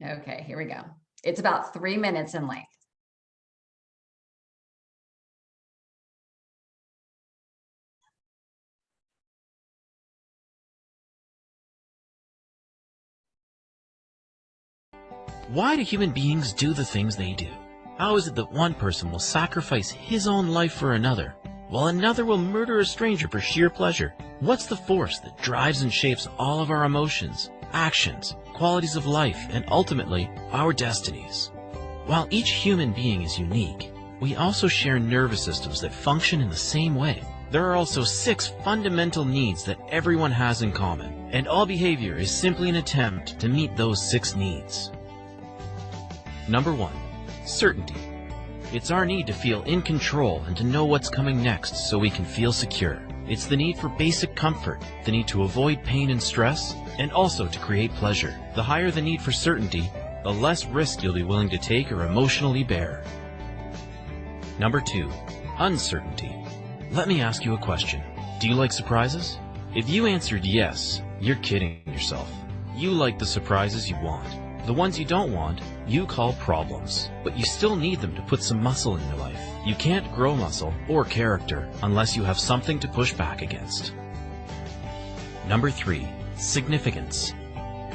Okay, here we go. It's about 3 minutes in length. Why do human beings do the things they do? How is it that one person will sacrifice his own life for another, while another will murder a stranger for sheer pleasure? What's the force that drives and shapes all of our emotions, actions, qualities of life, and ultimately, our destinies? While each human being is unique, we also share nervous systems that function in the same way. There are also 6 fundamental needs that everyone has in common, and all behavior is simply an attempt to meet those 6 needs. Number 1. Certainty. It's our need to feel in control and to know what's coming next so we can feel secure. It's the need for basic comfort, the need to avoid pain and stress, and also to create pleasure. The higher the need for certainty, the less risk you'll be willing to take or emotionally bear. Number 2. Uncertainty. Let me ask you a question. Do you like surprises? If you answered yes, you're kidding yourself. You like the surprises you want. The ones you don't want, you call problems, but you still need them to put some muscle in your life. You can't grow muscle or character unless you have something to push back against. Number 3. Significance.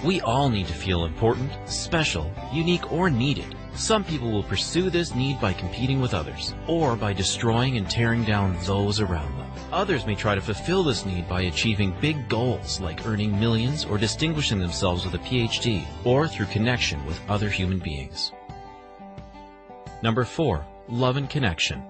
We all need to feel important, special, unique, or needed. Some people will pursue this need by competing with others, or by destroying and tearing down those around them. Others may try to fulfill this need by achieving big goals like earning millions or distinguishing themselves with a PhD, or through connection with other human beings. Number 4. Love and connection.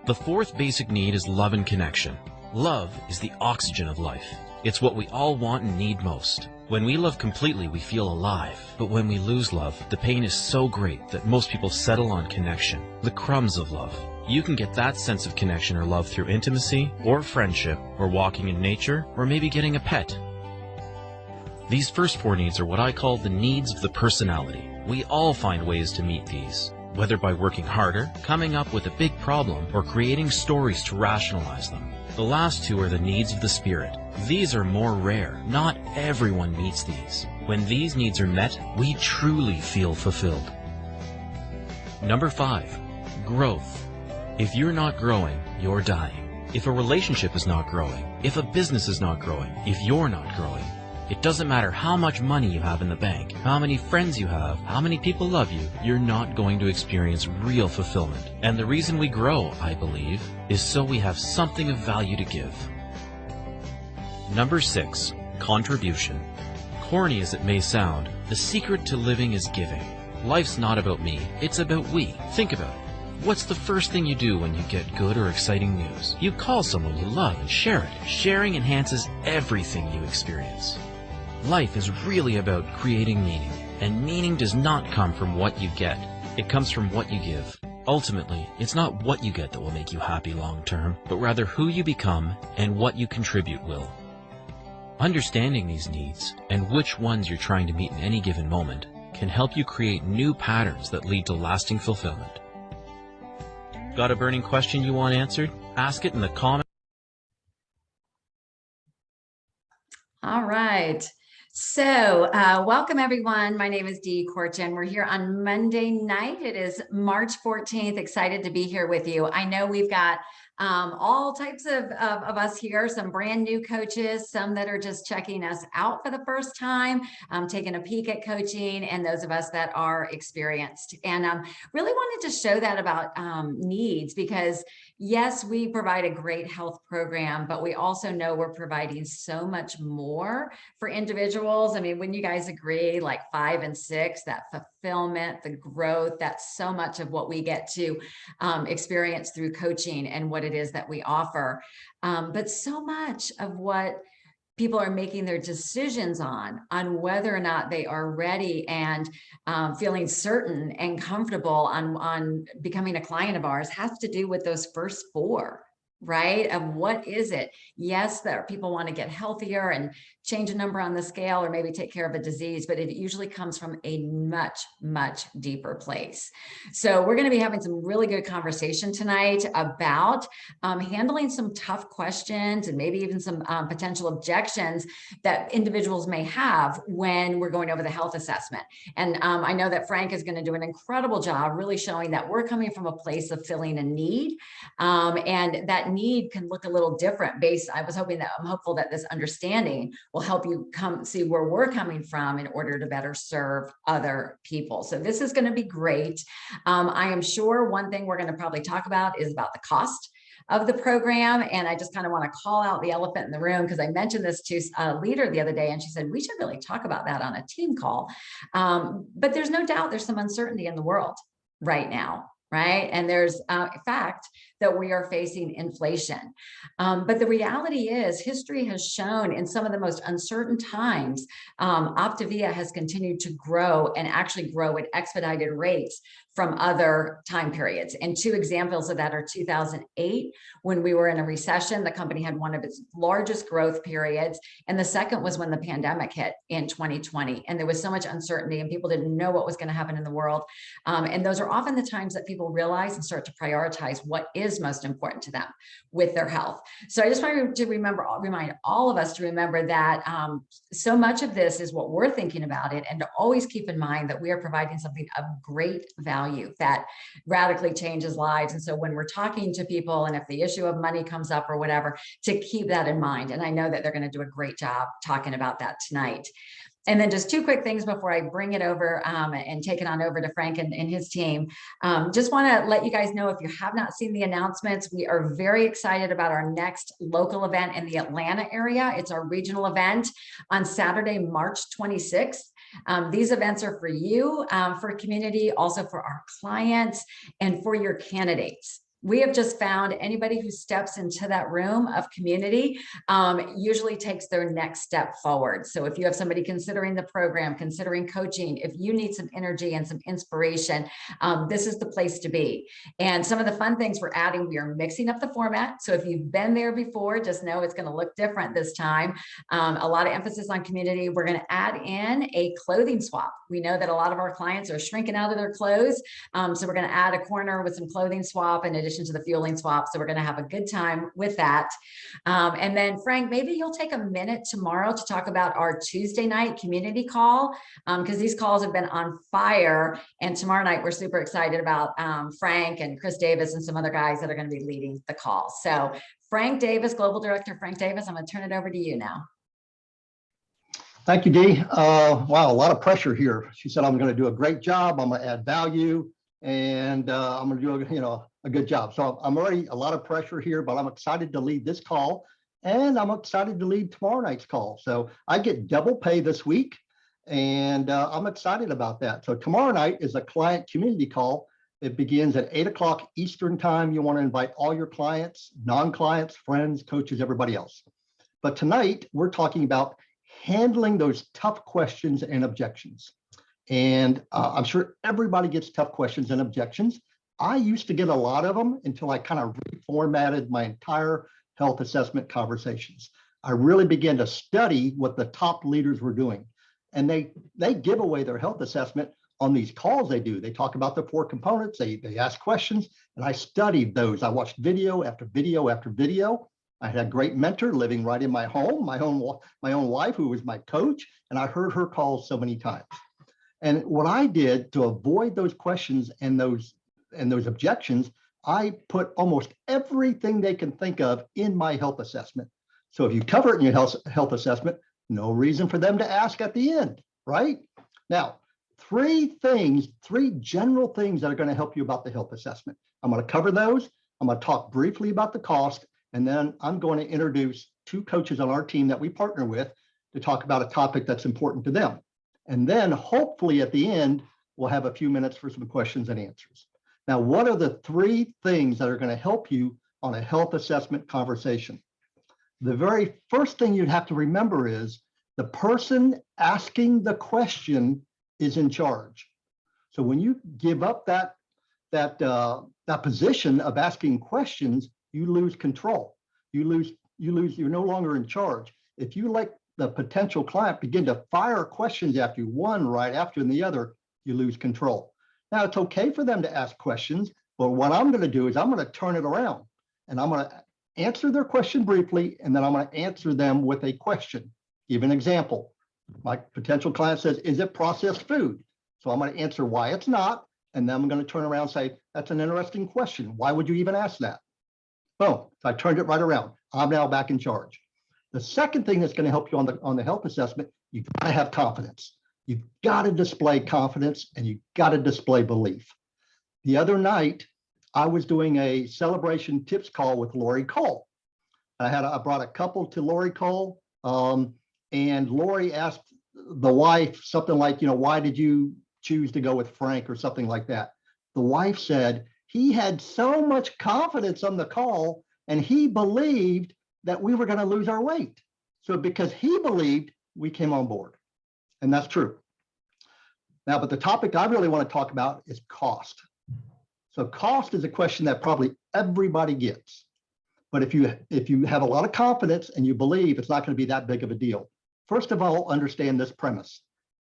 The 4th basic need is love and connection. Love is the oxygen of life. It's what we all want and need most. When we love completely, we feel alive. But when we lose love, the pain is so great that most people settle on connection, the crumbs of love. You can get that sense of connection or love through intimacy, or friendship, or walking in nature, or maybe getting a pet. These first 4 needs are what I call the needs of the personality. We all find ways to meet these, whether by working harder, coming up with a big problem, or creating stories to rationalize them. The last 2 are the needs of the spirit. These are more rare. Not everyone meets these. When these needs are met, we truly feel fulfilled. Number 5. Growth. If you're not growing, you're dying. If a relationship is not growing, if a business is not growing, if you're not growing, it doesn't matter how much money you have in the bank, how many friends you have, how many people love you, you're not going to experience real fulfillment. And the reason we grow, I believe, is so we have something of value to give. Number 6. Contribution. Corny as it may sound, the secret to living is giving. Life's not about me, it's about we. Think about it. What's the first thing you do when you get good or exciting news? You call someone you love and share it. Sharing enhances everything you experience. Life is really about creating meaning, and meaning does not come from what you get. It comes from what you give. Ultimately, it's not what you get that will make you happy long term, but rather who you become and what you contribute will. Understanding these needs, and which ones you're trying to meet in any given moment, can help you create new patterns that lead to lasting fulfillment. Got a burning question you want answered? Ask it in the comments. All right. So welcome everyone. My name is Dee Corchin. We're here on Monday night. It is March 14th. Excited to be here with you. I know we've got all types of us here, some brand new coaches, some that are just checking us out for the first time, taking a peek at coaching, and those of us that are experienced. And really wanted to show that about needs, because yes, we provide a great health program, but we also know we're providing so much more for individuals. I mean, when you guys agree, like 5 and 6, that fulfillment, the growth, that's so much of what we get to experience through coaching and what it is that we offer. But so much of what people are making their decisions on whether or not they are ready and feeling certain and comfortable on becoming a client of ours has to do with those first 4. right? Of what is it? Yes, that people want to get healthier and change a number on the scale or maybe take care of a disease, but it usually comes from a much, much deeper place. So we're going to be having some really good conversation tonight about handling some tough questions and maybe even some potential objections that individuals may have when we're going over the health assessment. And I know that Frank is going to do an incredible job really showing that we're coming from a place of filling a need, and that need can look a little different based. I'm hopeful that this understanding will help you come see where we're coming from in order to better serve other people. So this is going to be great. I am sure one thing we're going to probably talk about is about the cost of the program. And I just kind of want to call out the elephant in the room because I mentioned this to a leader the other day and she said, we should really talk about that on a team call. But there's no doubt there's some uncertainty in the world right now. Right. And there's a fact that we are facing inflation. But the reality is history has shown in some of the most uncertain times, Optavia has continued to grow and actually grow at expedited rates from other time periods. And two examples of that are 2008, when we were in a recession, the company had one of its largest growth periods. And the second was when the pandemic hit in 2020. And there was so much uncertainty and people didn't know what was going to happen in the world. And those are often the times that people realize and start to prioritize what is most important to them with their health. So I just wanted to remind all of us to remember that so much of this is what we're thinking about it, and to always keep in mind that we are providing something of great value that radically changes lives. And so when we're talking to people, and if the issue of money comes up or whatever, to keep that in mind. And I know that they're going to do a great job talking about that tonight. And then just two quick things before I bring it over and take it on over to Frank and his team. Just want to let you guys know, if you have not seen the announcements, we are very excited about our next local event in the Atlanta area. It's our regional event on Saturday, March 26th. These events are for you, for community, also for our clients and for your candidates. We have just found anybody who steps into that room of community usually takes their next step forward. So if you have somebody considering the program, considering coaching, if you need some energy and some inspiration, this is the place to be. And some of the fun things we're adding, we are mixing up the format. So if you've been there before, just know it's going to look different this time. A lot of emphasis on community. We're going to add in a clothing swap. We know that a lot of our clients are shrinking out of their clothes. So we're going to add a corner with some clothing swap in addition to the fueling swap. So we're going to have a good time with that. And then Frank, maybe you'll take a minute tomorrow to talk about our Tuesday night community call, because these calls have been on fire. And tomorrow night, we're super excited about Frank and Chris Davis and some other guys that are going to be leading the call. So Frank Davis, Global Director Frank Davis, I'm going to turn it over to you now. Thank you, Dee. Wow, a lot of pressure here. She said, I'm going to do a great job. I'm going to add value, and I'm going to do a good job. So I'm already a lot of pressure here, but I'm excited to lead this call, and I'm excited to lead tomorrow night's call. So I get double pay this week, and I'm excited about that. So tomorrow night is a client community call. It begins at 8 o'clock Eastern time. You want to invite all your clients, non-clients, friends, coaches, everybody else. But tonight we're talking about handling those tough questions and objections. And I'm sure everybody gets tough questions and objections. I used to get a lot of them until I kind of reformatted my entire health assessment conversations. I really began to study what the top leaders were doing. And they give away their health assessment on these calls they do. They talk about the 4 components, they ask questions, and I studied those. I watched video after video after video. I had a great mentor living right in my home, my own wife, who was my coach, and I heard her calls so many times. And what I did to avoid those questions and those objections, I put almost everything they can think of in my health assessment. So if you cover it in your health assessment, no reason for them to ask at the end, right? Now, 3 general things that are going to help you about the health assessment. I'm going to cover those. I'm going to talk briefly about the cost, and then I'm going to introduce 2 coaches on our team that we partner with to talk about a topic that's important to them. And then hopefully at the end, we'll have a few minutes for some questions and answers. Now, what are the 3 things that are going to help you on a health assessment conversation? The very first thing you'd have to remember is the person asking the question is in charge. So when you give up that position of asking questions, you lose control. You're no longer in charge. If you let the potential client begin to fire questions after you, one right after the other, you lose control. Now, it's okay for them to ask questions, but what I'm going to do is I'm going to turn it around and I'm going to answer their question briefly, and then I'm going to answer them with a question. Give an example. My potential client says, is it processed food? So I'm going to answer why it's not, and then I'm going to turn around and say, that's an interesting question. Why would you even ask that? Boom, so I turned it right around. I'm now back in charge. The second thing that's going to help you on the health assessment, you've got to have confidence. You've got to display confidence, and you've got to display belief. The other night, I was doing a celebration tips call with Lori Cole. I brought a couple to Lori Cole, and Lori asked the wife something like, why did you choose to go with Frank or something like that? The wife said he had so much confidence on the call, and he believed that we were going to lose our weight. So because he believed, we came on board. And that's true. Now, but the topic I really want to talk about is cost. So cost is a question that probably everybody gets. But if you have a lot of confidence and you believe, it's not going to be that big of a deal. First of all, understand this premise.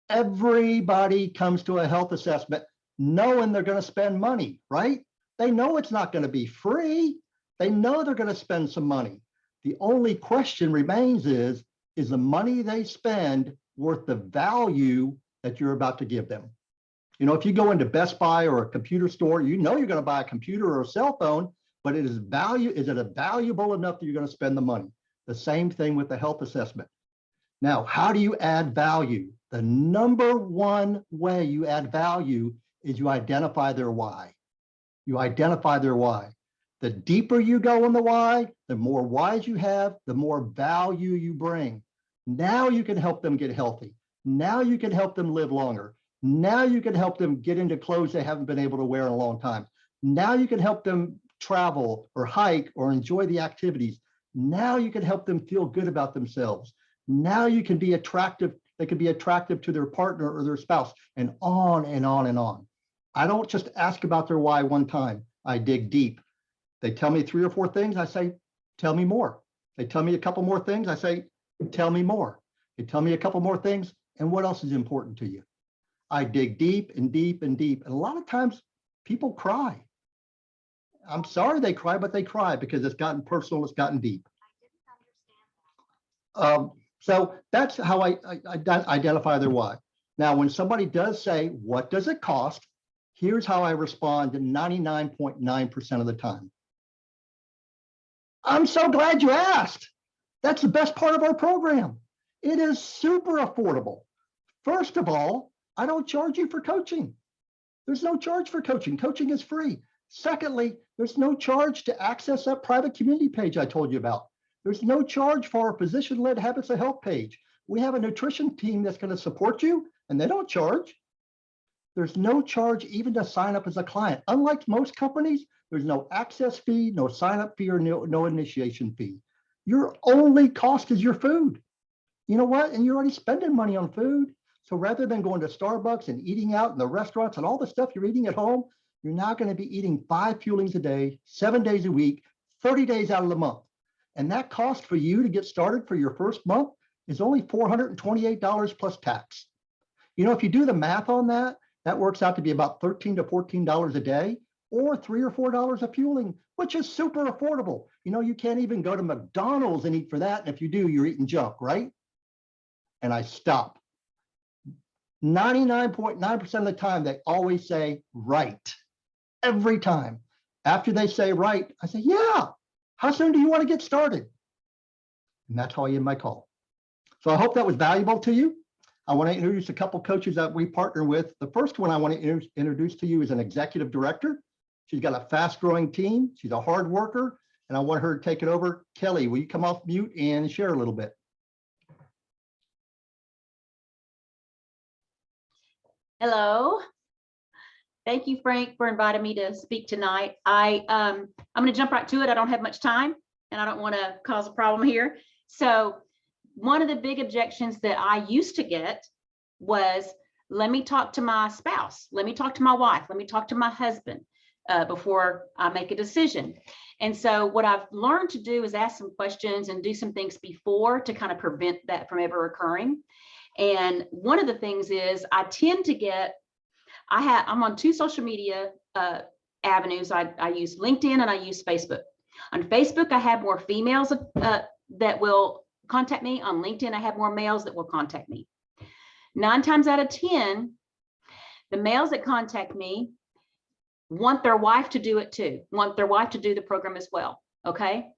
Everybody comes to a health assessment knowing they're going to spend money, right? They know it's not going to be free. They know they're going to spend some money. The only question remains is the money they spend worth the value that you're about to give them? If you go into Best Buy or a computer store, you're going to buy a computer or a cell phone, but is it valuable enough that you're going to spend the money? The same thing with the health assessment. Now, how do you add value? The number one way you add value is you identify their why. You identify their why. The deeper you go in the why, the more whys you have, the more value you bring. Now you can help them get healthy. Now you can help them live longer. Now you can help them get into clothes they haven't been able to wear in a long time. Now you can help them travel or hike or enjoy the activities. Now you can help them feel good about themselves. Now you can be attractive. They can be attractive to their partner or their spouse, and on and on and on. I don't just ask about their why one time. I dig deep. They tell me 3 or 4 things. I say, tell me more. They tell me a couple more things. I say, tell me more. They tell me a couple more things. And what else is important to you? I dig deep and deep and deep. And a lot of times people cry. I'm sorry they cry, but they cry because it's gotten personal, it's gotten deep. So that's how I identify their why. Now, when somebody does say, what does it cost? Here's how I respond 99.9% of the time. I'm so glad you asked. That's the best part of our program. It is super affordable. First of all, I don't charge you for coaching. There's no charge for coaching. Coaching is free. Secondly, there's no charge to access that private community page I told you about. There's no charge for our physician-led habits of health page. We have a nutrition team that's going to support you, and they don't charge. There's no charge even to sign up as a client. Unlike most companies, there's no access fee, no sign-up fee, or no initiation fee. Your only cost is your food. You know what? And you're already spending money on food. So rather than going to Starbucks and eating out in the restaurants and all the stuff you're eating at home, you're now going to be eating 5 fuelings a day, 7 days a week, 30 days out of the month. And that cost for you to get started for your first month is only $428 plus tax. If you do the math on that, that works out to be about $13 to $14 a day, or $3 or $4 a fueling, which is super affordable. You can't even go to McDonald's and eat for that. And if you do, you're eating junk, right? And I stop. 99.9% of the time, they always say right. Every time. After they say right, I say, yeah. How soon do you want to get started? And that's how I end my call. So I hope that was valuable to you. I want to introduce a couple coaches that we partner with. The first one I want to introduce to you is an executive director. She's got a fast-growing team. She's a hard worker, and I want her to take it over. Kelly, will you come off mute and share a little bit? Hello. Thank you, Frank, for inviting me to speak tonight. I'm going to jump right to it. I don't have much time, and I don't want to cause a problem here. So one of the big objections that I used to get was, let me talk to my spouse. Let me talk to my wife. Let me talk to my husband. before I make a decision. And so what I've learned to do is ask some questions and do some things before to kind of prevent that from ever occurring. And one of the things is I tend to get, I'm on 2 social media avenues. I use LinkedIn and I use Facebook. On Facebook, I have more females that will contact me. On LinkedIn, I have more males that will contact me. 9 times out of 10, the males that contact me want their wife to do it too, want their wife to do the program as well, okay?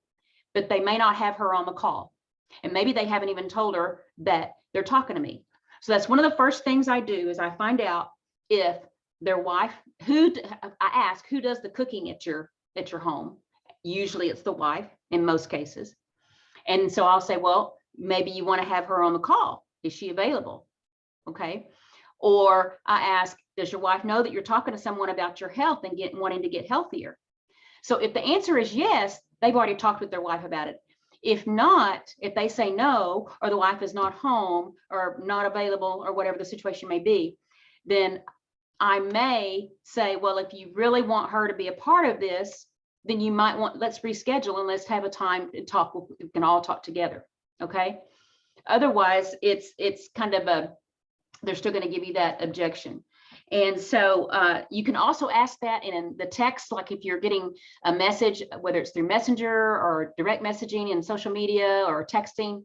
But they may not have her on the call. And maybe they haven't even told her that they're talking to me. So that's one of the first things I do is I find out if their wife, I ask, who does the cooking at your home? Usually it's the wife in most cases. And so I'll say, well, maybe you want to have her on the call. Is she available? Okay. Or I ask, does your wife know that you're talking to someone about your health and wanting to get healthier? So if the answer is yes, they've already talked with their wife about it. If not, if they say no, or the wife is not home or not available or whatever the situation may be, then I may say, well, if you really want her to be a part of this, then you might want, let's reschedule and let's have a time to talk. We can all talk together. Okay. Otherwise, it's kind of they're still going to give you that objection. And so you can also ask that in the text, like if you're getting a message, whether it's through Messenger or direct messaging in social media or texting,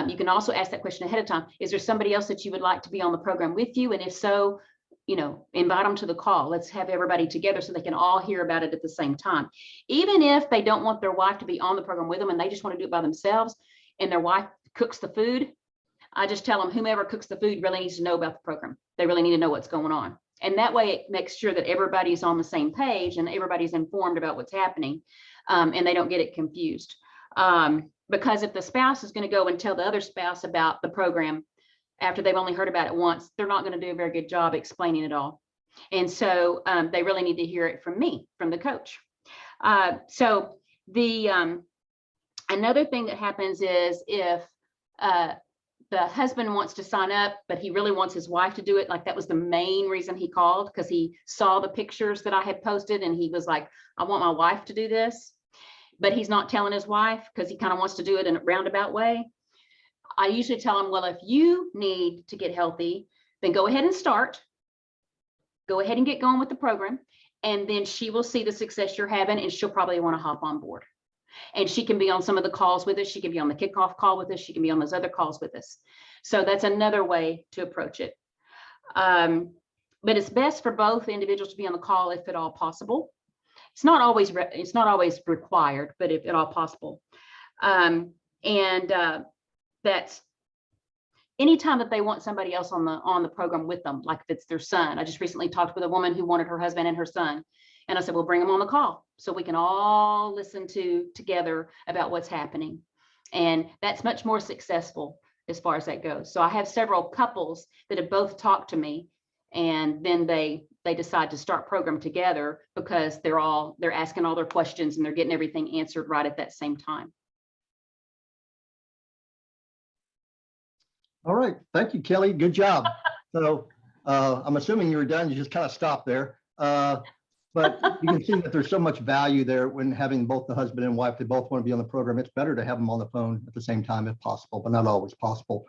you can also ask that question ahead of time. Is there somebody else that you would like to be on the program with you? And if so, invite them to the call. Let's have everybody together so they can all hear about it at the same time. Even if they don't want their wife to be on the program with them and they just want to do it by themselves and their wife cooks the food, I just tell them whomever cooks the food really needs to know about the program. They really need to know what's going on. And that way it makes sure that everybody's on the same page and everybody's informed about what's happening, and they don't get it confused. Because if the spouse is going to go and tell the other spouse about the program after they've only heard about it once, they're not going to do a very good job explaining it all. And so they really need to hear it from me, from the coach. So another thing that happens is if the husband wants to sign up, but he really wants his wife to do it. Like that was the main reason he called, because he saw the pictures that I had posted and he was like, I want my wife to do this, but he's not telling his wife because he kind of wants to do it in a roundabout way. I usually tell him, well, if you need to get healthy, then go ahead and start. Go ahead and get going with the program. And then she will see the success you're having and she'll probably want to hop on board. And she can be on some of the calls with us. She can be on the kickoff call with us. She can be on those other calls with us. So that's another way to approach it. But it's best for both individuals to be on the call if at all possible. It's not always required, but if at all possible. That's anytime that they want somebody else on the program with them, like if it's their son. I just recently talked with a woman who wanted her husband and her son. And I said, well, bring them on the call so we can all listen together about what's happening. And that's much more successful as far as that goes. So I have several couples that have both talked to me, and then they decide to start program together because they're asking all their questions and they're getting everything answered right at that same time. All right. Thank you, Kelly. Good job. So I'm assuming you were done. You just kind of stopped there. But you can see that there's so much value there when having both the husband and wife, they both want to be on the program. It's better to have them on the phone at the same time if possible, but not always possible.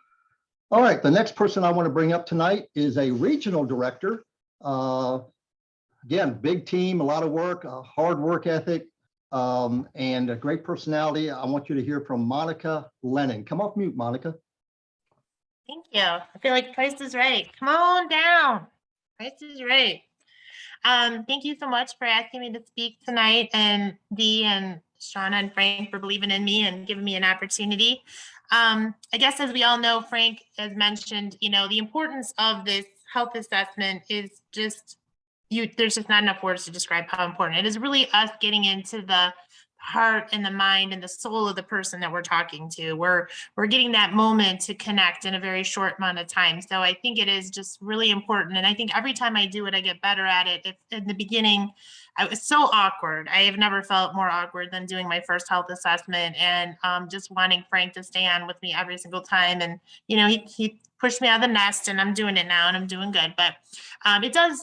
All right, the next person I want to bring up tonight is a regional director. Again, big team, a lot of work, a hard work ethic, and a great personality. I want you to hear from Monica Lennon. Come off mute, Monica. Thank you. I feel like Price is Right. Come on down. Price is Right. Thank you so much for asking me to speak tonight, and Dee and Shauna and Frank for believing in me and giving me an opportunity. I guess as we all know, Frank has mentioned, the importance of this health assessment is just, there's just not enough words to describe how important it is. Really us getting into the heart and the mind and the soul of the person that we're talking to. We're getting that moment to connect in a very short amount of time. So I think it is just really important. And I think every time I do it, I get better at it. If in the beginning, I was so awkward. I have never felt more awkward than doing my first health assessment and just wanting Frank to stay on with me every single time. And, he pushed me out of the nest, and I'm doing it now and I'm doing good. But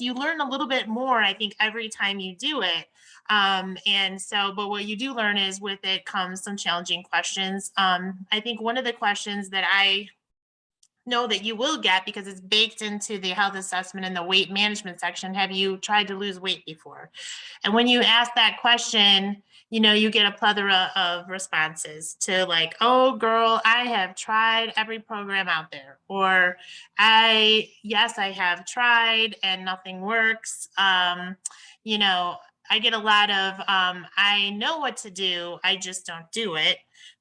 you learn a little bit more, I think, every time you do it. But what you do learn is with it comes some challenging questions. I think one of the questions that I know that you will get, because it's baked into the health assessment and the weight management section, have you tried to lose weight before? And when you ask that question, you get a plethora of responses to like, oh girl, I have tried every program out there, or yes, I have tried and nothing works. I get a lot of, I know what to do, I just don't do it.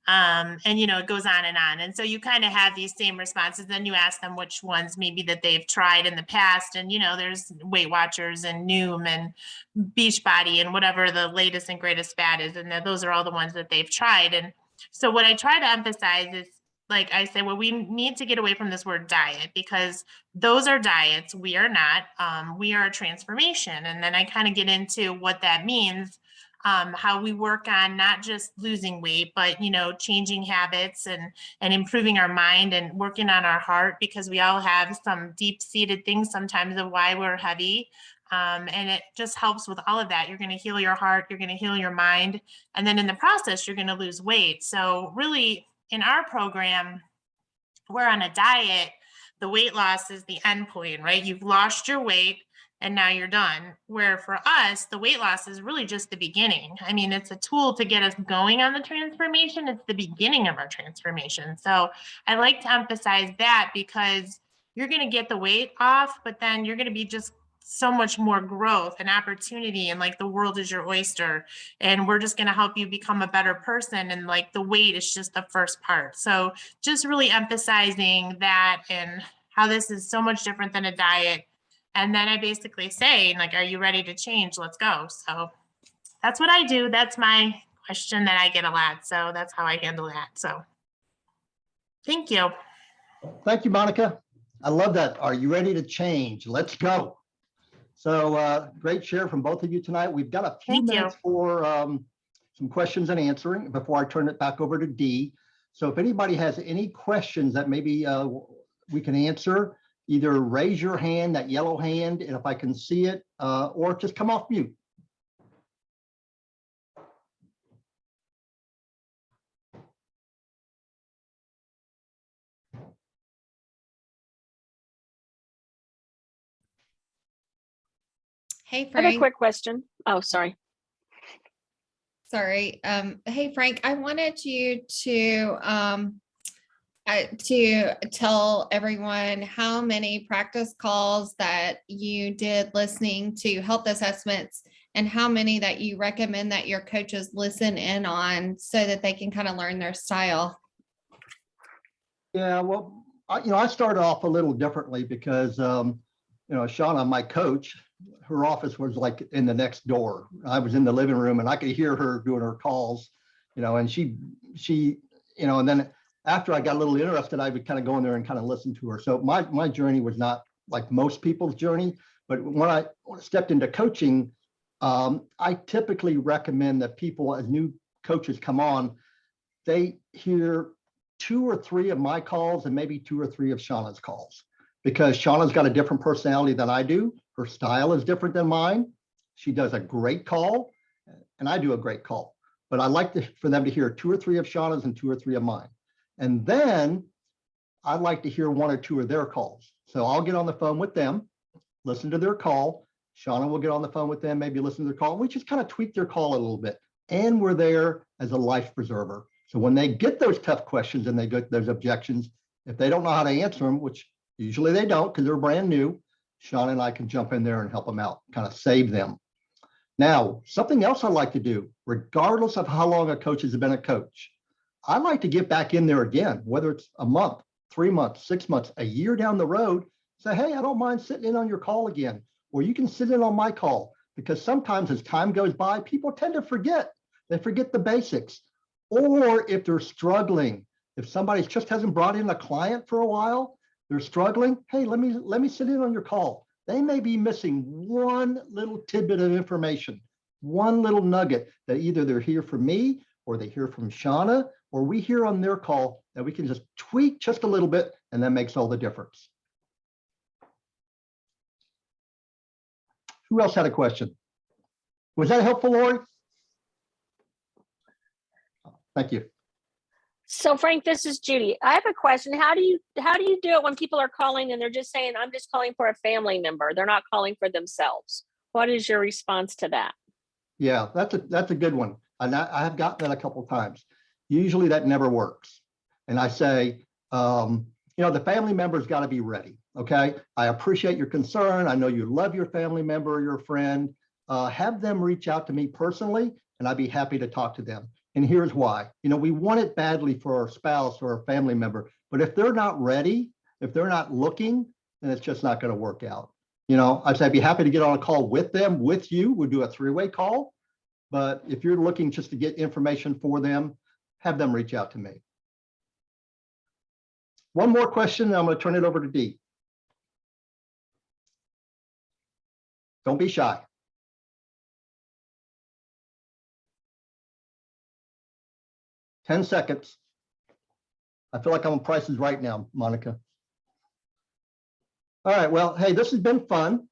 It goes on and on. And so you kind of have these same responses. Then you ask them which ones maybe that they've tried in the past. And, there's Weight Watchers and Noom and Beachbody and whatever the latest and greatest fad is. And those are all the ones that they've tried. And so what I try to emphasize is, like I say, well, we need to get away from this word diet, because those are diets. We are not. We are a transformation. And then I kind of get into what that means. How we work on not just losing weight, but, changing habits and improving our mind and working on our heart, because we all have some deep-seated things sometimes of why we're heavy. And it just helps with all of that. You're going to heal your heart, you're going to heal your mind, and then in the process, you're going to lose weight. So really, in our program, we're on a diet. The weight loss is the end point, right? You've lost your weight, and now you're done. Where for us, the weight loss is really just the beginning. I mean, it's a tool to get us going on the transformation. It's the beginning of our transformation. So I like to emphasize that, because you're going to get the weight off, but then you're going to be just so much more growth and opportunity, and like the world is your oyster, and we're just going to help you become a better person, and like the weight is just the first part. So just really emphasizing that, and how this is so much different than a diet. And then I basically say, like, are you ready to change? Let's go. So that's what I do. That's my question that I get a lot. So that's how I handle that. So thank you. Thank you, Monica. I love that. Are you ready to change? Let's go. So great share from both of you tonight. We've got a few minutes for some questions and answering before I turn it back over to Dee. So if anybody has any questions that maybe we can answer, either raise your hand, that yellow hand, and if I can see it, or just come off mute. Hey, I have a Frank. quick question. Oh, sorry. Sorry. Hey, Frank, I wanted you to tell everyone how many practice calls that you did listening to health assessments, and how many that you recommend that your coaches listen in on, so that they can kind of learn their style. Yeah, well, I started off a little differently because, Shauna, my coach, her office was like in the next door. I was in the living room and I could hear her doing her calls, and she, and then after I got a little interested, I would kind of go in there and kind of listen to her. So my journey was not like most people's journey, but when I stepped into coaching, I typically recommend that people, as new coaches come on, they hear 2 or 3 of my calls and maybe 2 or 3 of Shauna's calls, because Shauna's got a different personality than I do. Her style is different than mine. She does a great call and I do a great call, but I like for them to hear 2 or 3 of Shauna's and 2 or 3 of mine. And then I'd like to hear 1 or 2 of their calls. So I'll get on the phone with them, listen to their call. Shauna will get on the phone with them, maybe listen to their call. We just kind of tweak their call a little bit. And we're there as a life preserver. So when they get those tough questions and they get those objections, if they don't know how to answer them, which usually they don't because they're brand new, Shauna and I can jump in there and help them out, kind of save them. Now, something else I like to do, regardless of how long a coach has been a coach, I like to get back in there again, whether it's a month, 3 months, 6 months, a year down the road, say, hey, I don't mind sitting in on your call again, or you can sit in on my call, because sometimes as time goes by, people tend to forget. They forget the basics. Or if they're struggling, if somebody just hasn't brought in a client for a while, they're struggling, hey, let me sit in on your call. They may be missing one little tidbit of information, one little nugget that either they're here for me, or they hear from Shauna, or we hear on their call, that we can just tweak just a little bit, and that makes all the difference. Who else had a question? Was that helpful, Lori? Thank you. So Frank, this is Judy. I have a question. How do you do it when people are calling and they're just saying, I'm just calling for a family member? They're not calling for themselves. What is your response to that? Yeah, that's a good one. And I have gotten that a couple of times. Usually that never works. And I say, the family member's got to be ready. Okay. I appreciate your concern. I know you love your family member or your friend. Have them reach out to me personally, and I'd be happy to talk to them. And here's why. We want it badly for our spouse or our family member, but if they're not ready, if they're not looking, then it's just not going to work out. I'd say I'd be happy to get on a call with them, with you. We'll do a three-way call. But if you're looking just to get information for them, have them reach out to me. One more question, and I'm going to turn it over to Dee. Don't be shy. Ten seconds. I feel like I'm on Price is Right now, Monica. All right, well, hey, this has been fun.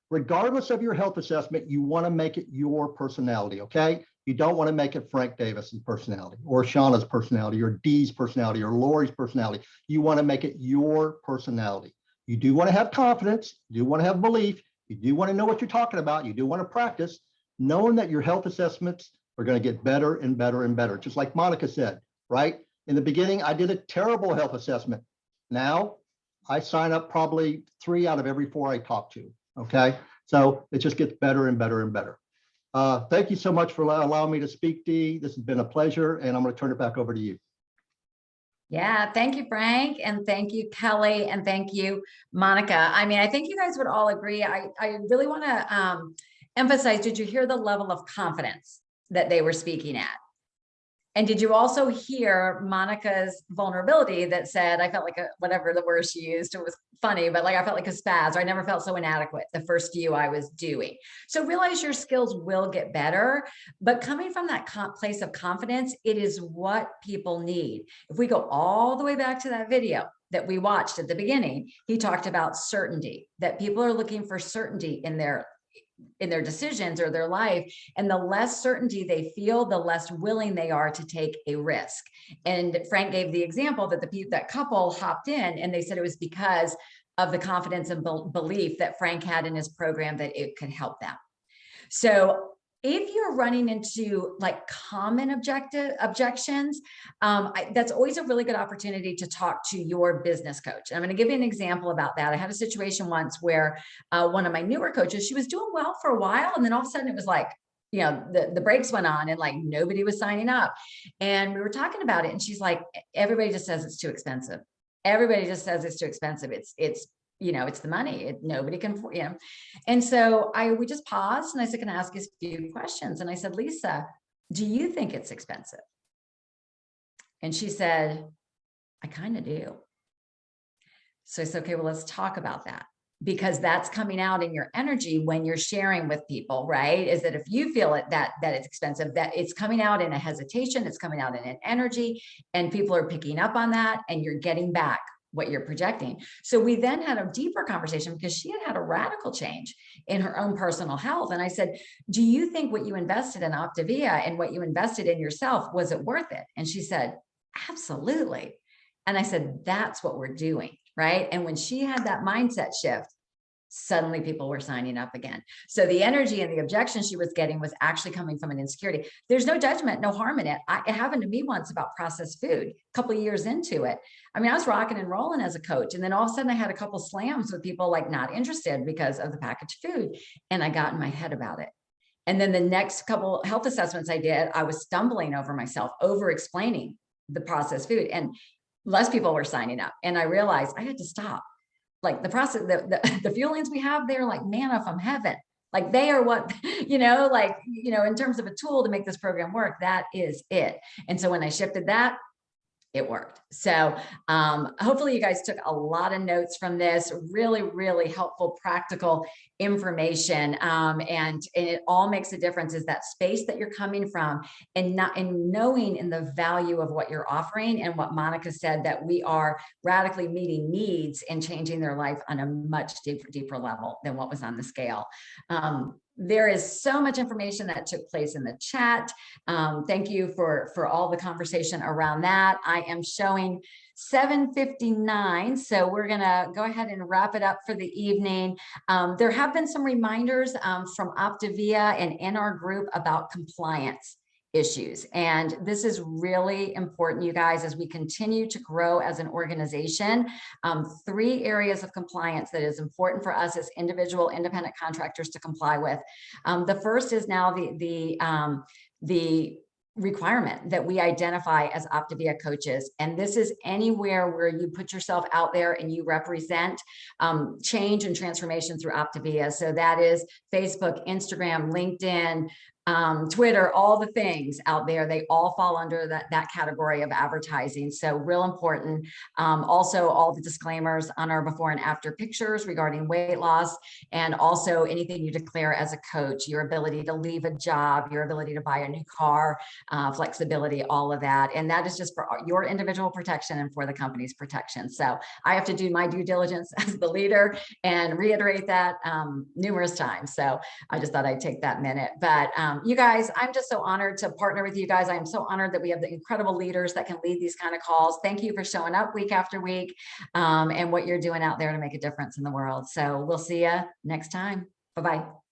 Regardless of your health assessment, you want to make it your personality, okay? You don't want to make it Frank Davis's personality or Shauna's personality or Dee's personality or Lori's personality. You want to make it your personality. You do want to have confidence. You do want to have belief. You do want to know what you're talking about. You do want to practice, knowing that your health assessments are going to get better and better and better. Just like Monica said, right? In the beginning, I did a terrible health assessment. Now I sign up probably 3 out of every 4 I talk to. Okay. So it just gets better and better and better. Thank you so much for allowing me to speak, Dee. This has been a pleasure, and I'm going to turn it back over to you. Yeah, thank you, Frank, and thank you, Kelly, and thank you, Monica. I mean, I think you guys would all agree. I really want to emphasize, did you hear the level of confidence that they were speaking at? And did you also hear Monica's vulnerability that said, I felt like whatever the word she used, it was funny, but like I felt like a spaz, or I never felt so inadequate the first few I was doing. So realize your skills will get better, but coming from that place of confidence, it is what people need. If we go all the way back to that video that we watched at the beginning, he talked about certainty, that people are looking for certainty in their decisions or their life. And the less certainty they feel, the less willing they are to take a risk. And Frank gave the example that that couple hopped in and they said it was because of the confidence and belief that Frank had in his program that it could help them. So if you're running into like common objections, that's always a really good opportunity to talk to your business coach. And I'm going to give you an example about that. I had a situation once where one of my newer coaches, she was doing well for a while, and then all of a sudden it was like, the brakes went on and like nobody was signing up. And we were talking about it, and she's like, everybody just says it's too expensive. Everybody just says it's too expensive. It's the money. Nobody can, And so we just paused and I said, can I ask you a few questions? And I said, Lisa, do you think it's expensive? And she said, I kind of do. So I said, okay, well, let's talk about that, because that's coming out in your energy when you're sharing with people, right? Is that if you feel it, that it's expensive, that it's coming out in a hesitation, it's coming out in an energy, and people are picking up on that, and you're getting back what you're projecting. So we then had a deeper conversation because she had a radical change in her own personal health. And I said, do you think what you invested in Optavia and what you invested in yourself, was it worth it? And she said, absolutely. And I said, that's what we're doing, right? And when she had that mindset shift, suddenly people were signing up again. So the energy and the objection she was getting was actually coming from an insecurity. There's no judgment, no harm in it. It happened to me once about processed food, a couple of years into it. I mean, I was rocking and rolling as a coach. And then all of a sudden I had a couple slams with people like not interested because of the packaged food. And I got in my head about it. And then the next couple health assessments I did, I was stumbling over myself, over explaining the processed food, and less people were signing up. And I realized I had to stop. Like the process, the fuelings we have, they're like manna from heaven. Like they are what, in terms of a tool to make this program work, that is it. And so when I shifted that, it worked. So hopefully you guys took a lot of notes from this. Really, really helpful, practical information. And it all makes a difference, is that space that you're coming from, and knowing in the value of what you're offering, and what Monica said, that we are radically meeting needs and changing their life on a much deeper level than what was on the scale. There is so much information that took place in the chat. Thank you for all the conversation around that. I am showing 7:59, so we're gonna go ahead and wrap it up for the evening. There have been some reminders from Optavia and in our group about compliance issues. And this is really important, you guys, as we continue to grow as an organization. 3 areas of compliance that is important for us as individual independent contractors to comply with. The first is now the requirement that we identify as Optavia coaches. And this is anywhere where you put yourself out there and you represent change and transformation through Optavia. So that is Facebook, Instagram, LinkedIn, Twitter, all the things out there, they all fall under that category of advertising. So real important. Also, all the disclaimers on our before and after pictures regarding weight loss, and also anything you declare as a coach, your ability to leave a job, your ability to buy a new car, flexibility, all of that. And that is just for your individual protection and for the company's protection. So I have to do my due diligence as the leader and reiterate that numerous times. So I just thought I'd take that minute. But you guys, I'm just so honored to partner with you guys. I am so honored that we have the incredible leaders that can lead these kind of calls. Thank you for showing up week after week and what you're doing out there to make a difference in the world. So we'll see you next time. Bye-bye.